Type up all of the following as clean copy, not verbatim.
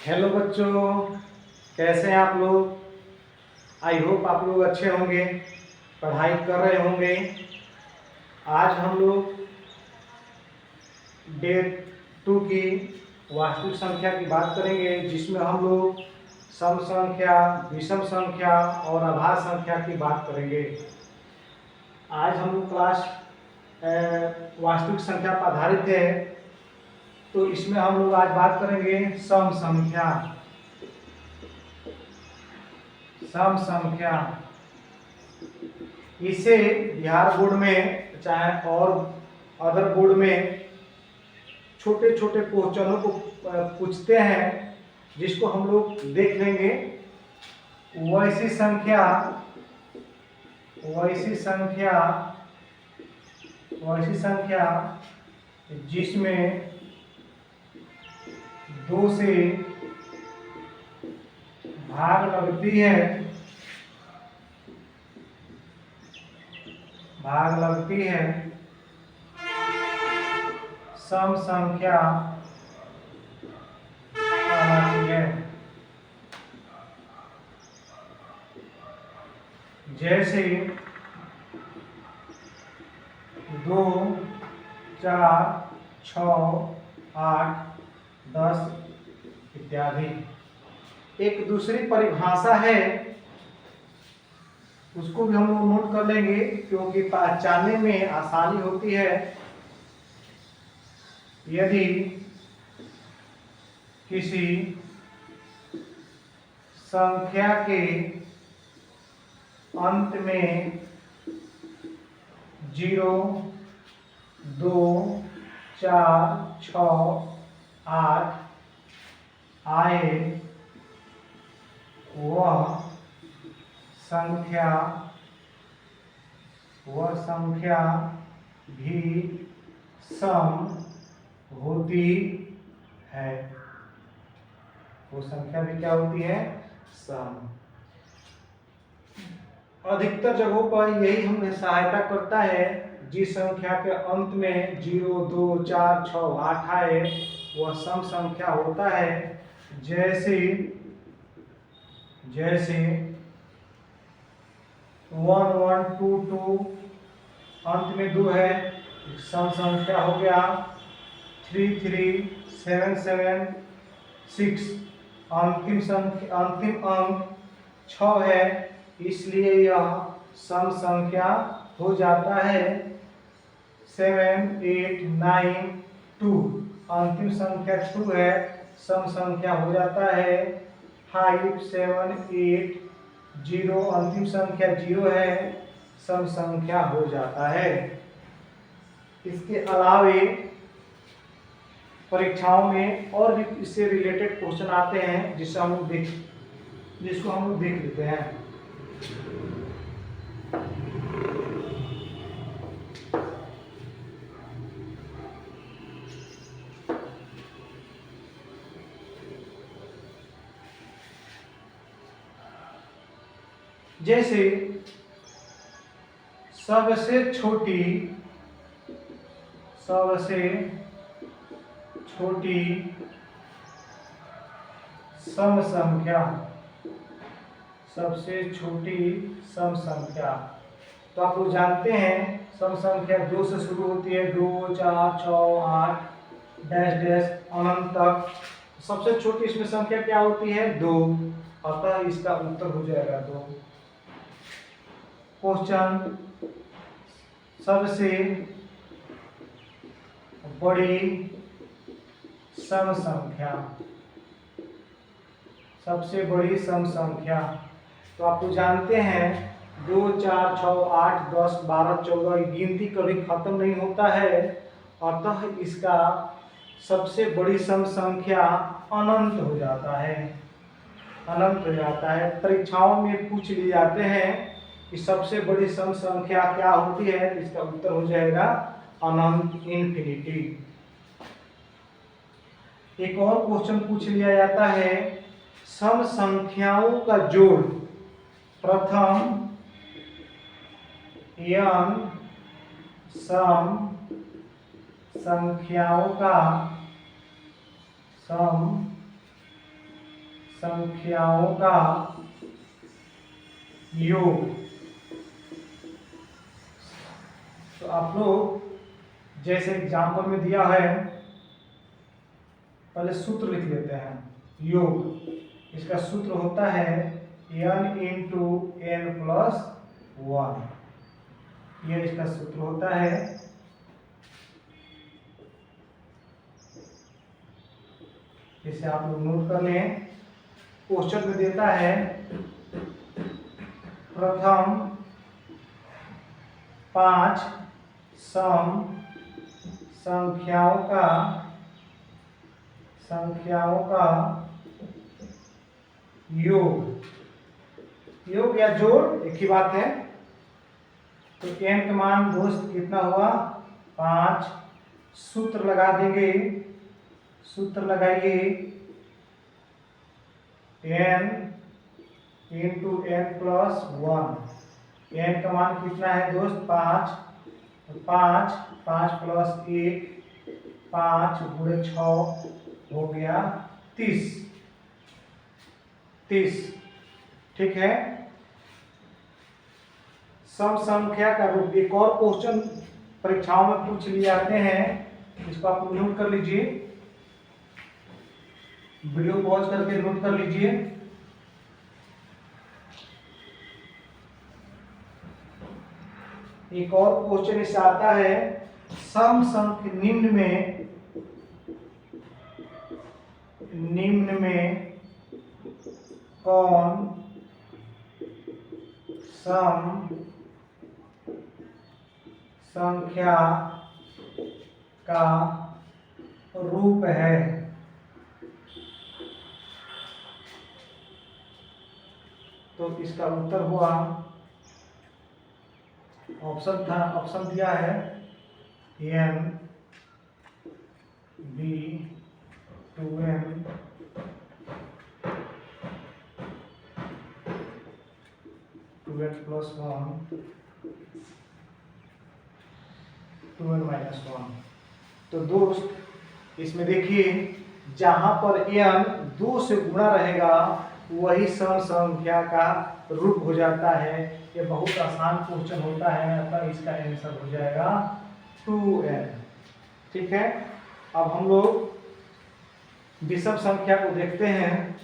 Hello बच्चों, कैसे हैं आप लोग। आई होप आप लोग अच्छे होंगे, पढ़ाई कर रहे होंगे। आज हम लोग डे 2 की वास्तविक संख्या की बात करेंगे, जिसमें हम लोग सम संख्या, विषम संख्या और आभाज्य संख्या की बात करेंगे। आज हम लोग क्लास वास्तविक संख्या पर आधारित है, तो इसमें हम लोग आज बात करेंगे सम संख्या। सम संख्या इसे बिहार बोर्ड में चाहे और अदर बोर्ड में छोटे छोटे क्वेश्चनों को पूछते हैं, जिसको हम लोग देख लेंगे। वैसी संख्या वैसी संख्या वैसी संख्या जिसमें 2 से भाग लगती है सम संख्या कहलाती है। जैसे 2, 4, 6, 8, 10 इत्यादि। एक दूसरी परिभाषा है, उसको भी हम लोग नोट कर लेंगे, क्योंकि पहचानने में आसानी होती है। यदि किसी संख्या के अंत में 0, 2, 4, 6, 8 आए, वह संख्या भी सम होती है। वो संख्या भी क्या होती है? सम। अधिकतर जगहों पर यही हमें सहायता करता है। जिस संख्या के अंत में 0, 2, 4, 6, 8 आए, वह सम संख्या होता है। जैसे 1, 1, 2, 2 अंत में 2 है, सम संख्या हो गया। 3, 3, 7, 7, 6 अंतिम अंक 6 है, इसलिए यह सम संख्या हो जाता है। 7, 8, 9, 2 अंतिम संख्या 2 है, सम संख्या हो जाता है। 5, 7, 8, 0 अंतिम संख्या 0 है, सम संख्या हो जाता है। इसके अलावे परीक्षाओं में और भी इससे रिलेटेड क्वेश्चन आते हैं, जिसको हम लोग देख लेते हैं। जैसे सबसे छोटी सम संख्या, सबसे छोटी सम संख्या, तो आप लोग जानते हैं सम संख्या 2 से शुरू होती है। 2, 4, 6, 8 डैश डैश अनंत तक। सबसे छोटी इसमें संख्या क्या होती है? 2। अतः इसका उत्तर हो जाएगा 2। क्वेश्चन, सबसे बड़ी सम संख्या, सबसे बड़ी सम संख्या, तो आप लोग जानते हैं 2, 4, 6, 8, 10, 12, 14 गिनती कभी खत्म नहीं होता है। अतः इसका सबसे बड़ी सम संख्या अनंत हो जाता है। परीक्षाओं में पूछ लिए जाते हैं कि सबसे बड़ी सम संख्या क्या होती है, तो इसका उत्तर हो जाएगा अनंत, इन्फिनिटी। एक और क्वेश्चन पूछ लिया जाता है, सम संख्याओं का जोड़ प्रथम n सम संख्याओं का संख्याओं का योग। तो आप लोग जैसे एग्जाम्पल में दिया है, पहले सूत्र लिख लेते हैं। योग इसका सूत्र होता है n इंटू एन प्लस 1। ये इसका सूत्र होता है। इसे आप लोग नोट कर लें। क्वेश्चन में देता है प्रथम 5 सम संख्याओं का योग। योग या जोड़ एक ही बात है। तो n का मान दोस्त कितना हुआ 5। सूत्र लगा देंगे, सूत्र लगाइए n इंटू एन प्लस 1। n का मान कितना है दोस्त 5। तो 5 प्लस 1 5 गुणे 6 हो गया 30। ठीक है। सम संख्या का रूप एक और क्वेश्चन परीक्षाओं में पूछ लिए जाते हैं, इसको आप नोट कर लीजिए। वीडियो पॉज करके नोट कर लीजिए। एक और क्वेश्चन इससे आता है सम संख्या निम्न में कौन सम संख्या का रूप है। तो इसका उत्तर हुआ ऑप्शन दिया है n b 2n 2n plus 1 2n minus 1। तो दोस्त इसमें देखिए जहां पर n 2 से गुणा रहेगा वही सम संख्या का रूप हो जाता है। ये बहुत आसान क्वेश्चन होता है, अतः इसका आंसर हो जाएगा 2n। ठीक है। अब हम लोग विषम संख्या को देखते हैं।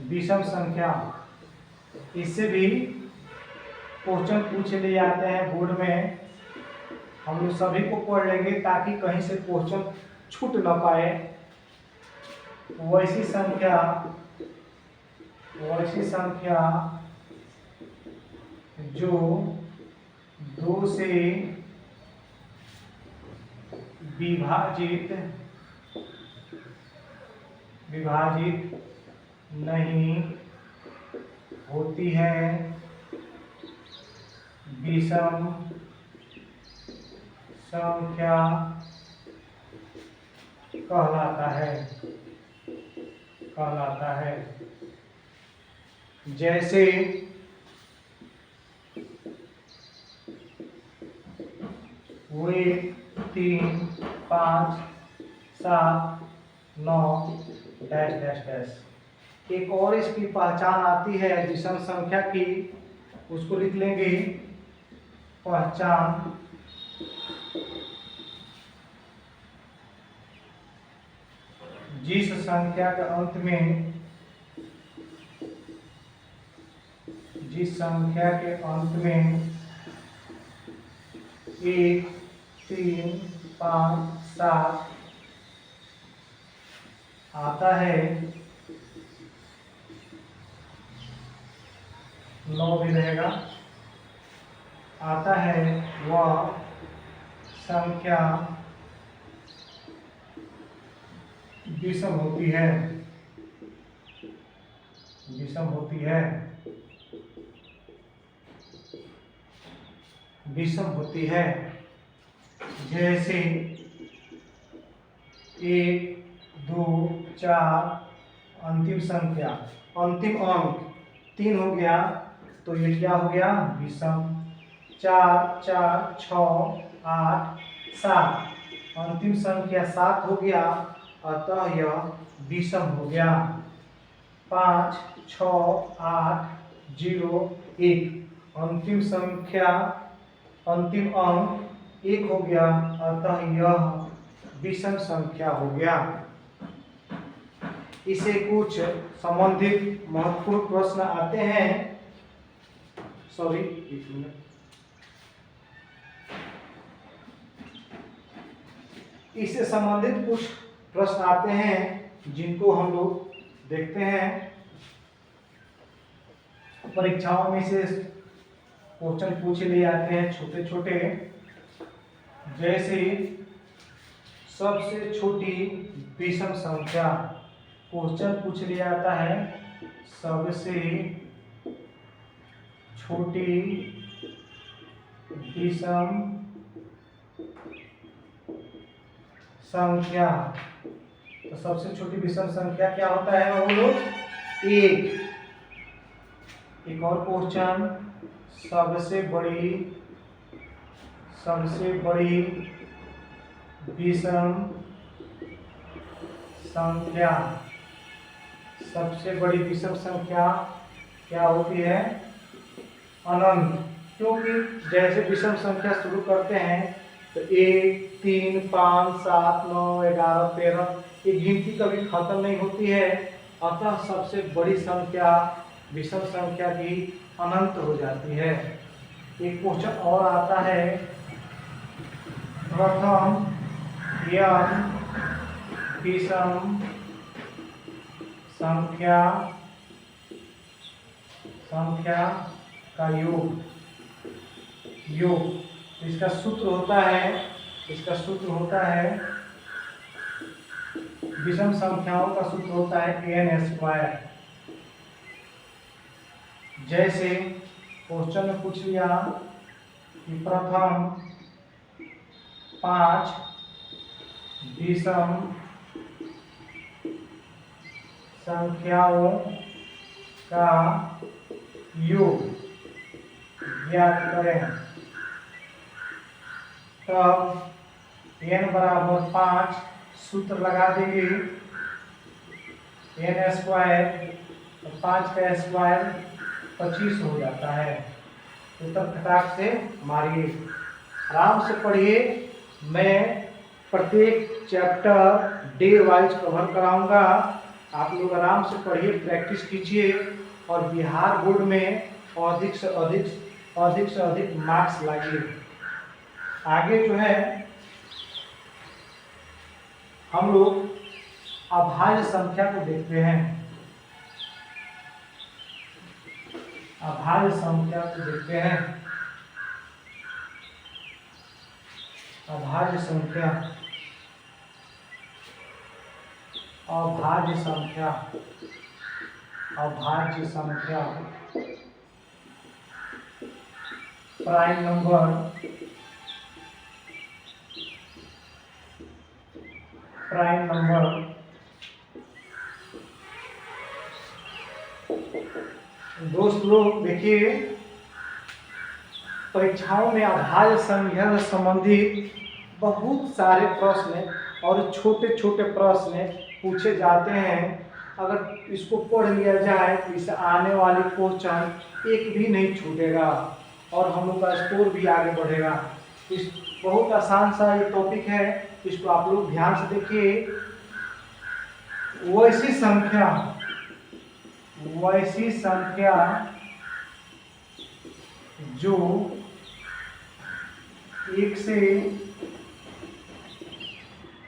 विषम संख्या, इससे भी क्वेश्चन पूछ लिए जाते हैं बोर्ड में। हम लोग सभी को पढ़ लेंगे ताकि कहीं से क्वेश्चन छूट न पाए। वैसी संख्या जो 2 से विभाजित नहीं होती है विषम संख्या कहलाता है। जैसे 1 3 5 7 9 डैश डैश डैश। एक और इसकी पहचान आती है विषम संख्या की, उसको लिख लेंगे। पहचान जिस संख्या के अंत में 1 3 5 7 आता है, 9 भी रहेगा, आता है, वह संख्या विषम होती है। जैसे 1 2 4 अंतिम संख्या, अंतिम अंक 3 हो गया, तो ये क्या हो गया विषम। 4 4 6 8 7। अंतिम संख्या 7 हो गया, अतः यह विषम हो गया। 5, 6, 8, 0, 1। अंतिम संख्या, अंतिम अंक 1 हो गया, अतः यह विषम संख्या हो गया। इसे कुछ संबंधित महत्वपूर्ण प्रश्न आते हैं। सॉरी, एक मिनट। इससे संबंधित कुछ प्रश्न आते हैं जिनको हम लोग देखते हैं। परीक्षाओं में से क्वेश्चन पूछ लिए जाते हैं छोटे छोटे, जैसे सबसे छोटी विषम संख्या। क्वेश्चन पूछ लिया जाता है सबसे छोटी विषम संख्या। तो सबसे छोटी विषम संख्या क्या होता है वो लोग? 1। एक और क्वेश्चन, सबसे बड़ी विषम संख्या। सबसे बड़ी विषम संख्या क्या होती है? अनंत। क्योंकि जैसे विषम संख्या शुरू करते हैं तो 1, 3, 5, 7, 9, 11, 13 ये गिनती कभी खत्म नहीं होती है। अतः सबसे बड़ी संख्या विषम संख्या की अनंत हो जाती है। एक क्वेश्चन और आता है, प्रथम n विषम संख्या का योग। इसका सूत्र होता है विषम संख्याओं का सूत्र होता है n²। जैसे क्वेश्चन में पूछ लिया कि प्रथम 5 विषम संख्याओं का योग ज्ञात करें। तब n बराबर 5 सूत्र लगा देंगे, n², 5 का स्क्वायर 25 हो जाता है। उत्तर फटाक से मारिए, आराम से पढ़िए। मैं प्रत्येक चैप्टर डे वाइज कवर कराऊंगा। आप लोग आराम से पढ़िए, प्रैक्टिस कीजिए और बिहार बोर्ड में अधिक से अधिक मार्क्स लाइए। आगे जो है हम लोग अभाज्य संख्या को देखते हैं। अभाज्य संख्या को देखते हैं। अभाज्य संख्या प्राइम नंबर दोस्त लोग देखिए, परीक्षाओं में अभाज्य संख्या से संबंधित बहुत सारे प्रश्न और छोटे छोटे प्रश्न पूछे जाते हैं। अगर इसको पढ़ लिया जाए तो इसे आने वाले क्वेश्चन एक भी नहीं छूटेगा और हम लोग का स्कोर भी आगे बढ़ेगा। इस बहुत आसान सा ये टॉपिक है, इसको आप लोग ध्यान से देखिए। वैसी संख्या जो 1 से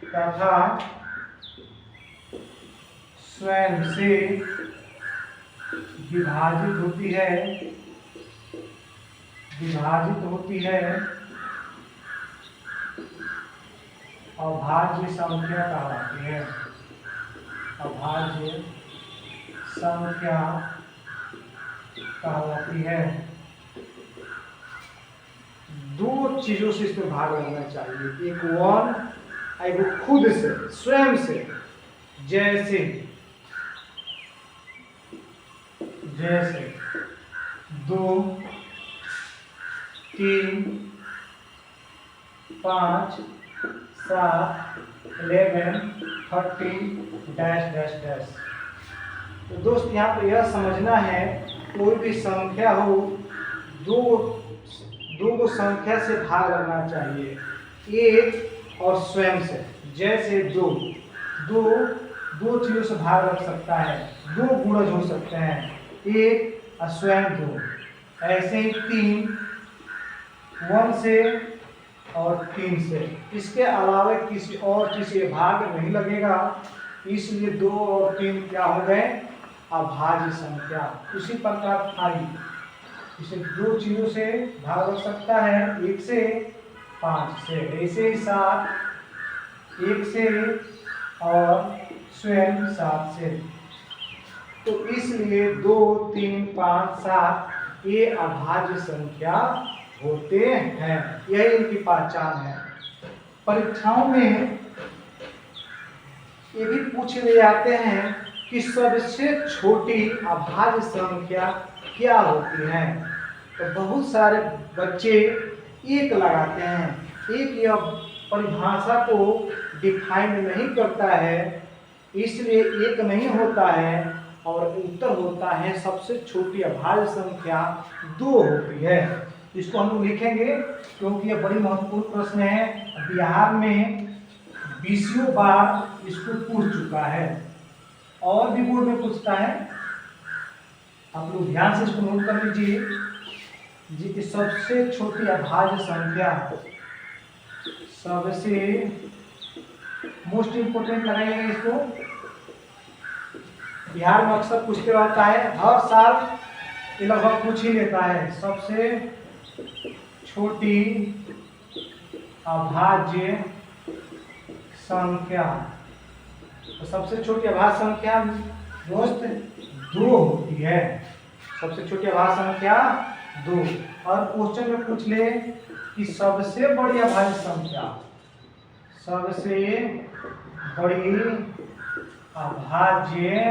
तथा स्वयं से विभाजित होती है अभाज्य संख्या कहलाती है। अभाज्य संख्या कहलाती है। दो चीजों से इसमें भाग लगना चाहिए, एक 1, एक खुद से, स्वयं से। जैसे 2, 3, 5 7 11 30 डैश डैश डैश। तो दोस्त यहाँ पर यह समझना है, कोई भी संख्या हो, दो संख्या से भाग लगना चाहिए, एक और स्वयं से। जैसे दो चीजों से भाग लग सकता है, दो गुणज हो सकते हैं, एक और स्वयं दो। ऐसे ही 3 1 से और 3 से, इसके अलावा किसी और चीज से भाग नहीं लगेगा, इसलिए 2 और 3 क्या हो गए, अभाज्य संख्या। उसी प्रकार 5 इसे दो चीजों से भाग लग सकता है, 1 से 5 से। ऐसे ही 7 1 से और स्वयं 7 से। तो इसलिए 2 3 5 7 ये अभाज्य संख्या होते हैं, यही इनकी पहचान है। परीक्षाओं में ये भी पूछ ले जाते हैं कि सबसे छोटी अभाज्य संख्या क्या होती है। तो बहुत सारे बच्चे एक लगाते हैं, एक यह परिभाषा को डिफाइन नहीं करता है, इसलिए एक नहीं होता है और उत्तर होता है सबसे छोटी अभाज्य संख्या 2 होती है। इसको हम लोग लिखेंगे क्योंकि यह बड़ी महत्वपूर्ण प्रश्न है, बिहार में 20 बार इसको पूछ चुका है और भी बोर्ड में पूछता है। आप लोग ध्यान से इसको नोट कर लीजिए जी कि सबसे छोटी अभाज्य संख्या, सबसे मोस्ट इंपोर्टेंट लगाइएगा इसको, बिहार में अक्सर पूछते रहता है, हर साल ये लगभग पूछ ही लेता है। सबसे छोटी अभाज्य संख्या, तो सबसे छोटी अभाज्य संख्या दोस्त 2 होती है, सबसे छोटी अभाज्य संख्या 2। और क्वेश्चन में पूछ ले कि सबसे बड़ी अभाज्य संख्या, सबसे बड़ी अभाज्य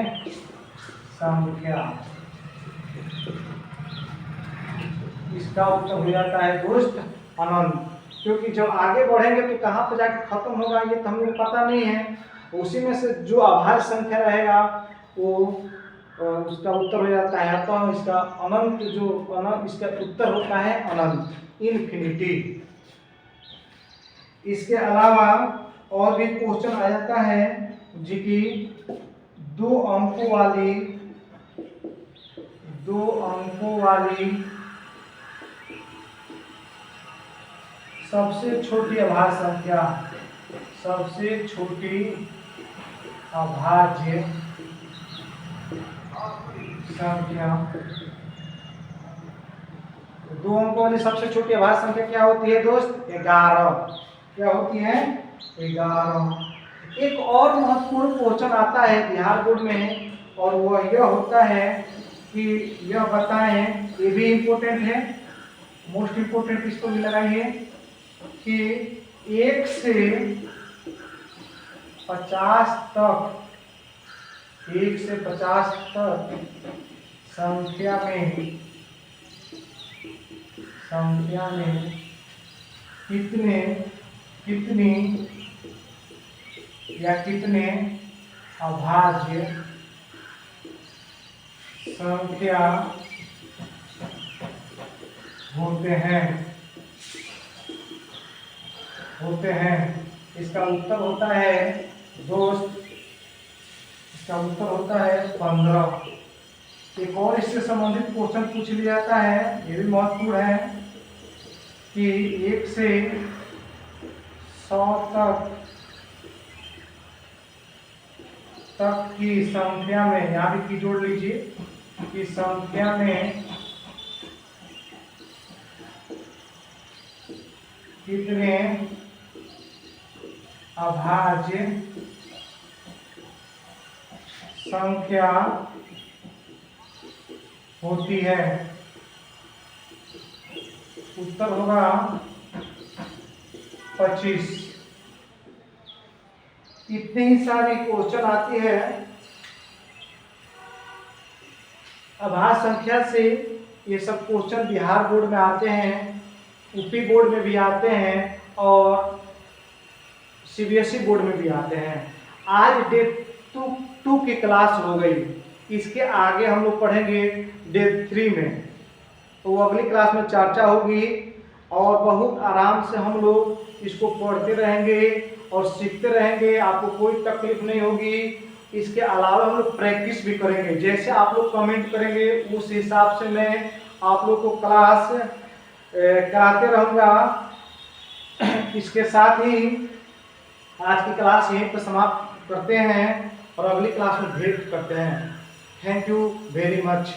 संख्या, इसका उत्तर हो जाता है दोस्त अनंत। क्योंकि जब आगे बढ़ेंगे तो कहाँ पर जाके खत्म होगा ये तो हमें पता नहीं है, उसी में से जो अभाज्य संख्या रहेगा वो उसका उत्तर हो जाता है। तो इसका अनंत, जो अनंत इसका उत्तर होता है अनंत, इन्फिनिटी। इसके अलावा और भी क्वेश्चन आ जाता है जी कि 2 अंकों वाली सबसे छोटी अभाज्य संख्या, सबसे छोटी अभाज्य संख्या, 2 अंकों वाली सबसे छोटी अभाज्य संख्या क्या होती है दोस्त, 11। क्या होती है, 11। एक और महत्वपूर्ण क्वेश्चन आता है बिहार बोर्ड में, और वह यह होता है कि यह बताएं, ये भी इम्पोर्टेंट है, मोस्ट इम्पोर्टेंट, इसको भी लगाइए कि 1 से 50 तक, 1 से 50 तक संख्या में कितनी या कितने अभाज्य संख्या होते हैं। इसका उत्तर होता है दोस्त, इसका उत्तर होता है 15। एक और इससे संबंधित क्वेश्चन पूछ लिया जाता है, ये भी महत्वपूर्ण है कि 1 से 100 तक की संख्या में, यहाँ भी की जोड़ लीजिए, कि संख्या में कितने अभाज्य संख्या होती है। उत्तर होगा 25। इतनी ही सारी क्वेश्चन आती है अभाज्य संख्या से। ये सब क्वेश्चन बिहार बोर्ड में आते हैं, यूपी बोर्ड में भी आते हैं, और सीबीएसई बोर्ड में भी आते हैं। आज डे 2 की क्लास हो गई, इसके आगे हम लोग पढ़ेंगे डे 3 में, तो अगली क्लास में चर्चा होगी और बहुत आराम से हम लोग इसको पढ़ते रहेंगे और सीखते रहेंगे, आपको कोई तकलीफ नहीं होगी। इसके अलावा हम लोग प्रैक्टिस भी करेंगे, जैसे आप लोग कमेंट करेंगे उस हिसाब से मैं आप लोग को क्लास कराते रहूँगा। इसके साथ ही आज की क्लास यहीं पर समाप्त करते हैं और अगली क्लास में भेंट करते हैं। Thank you very much.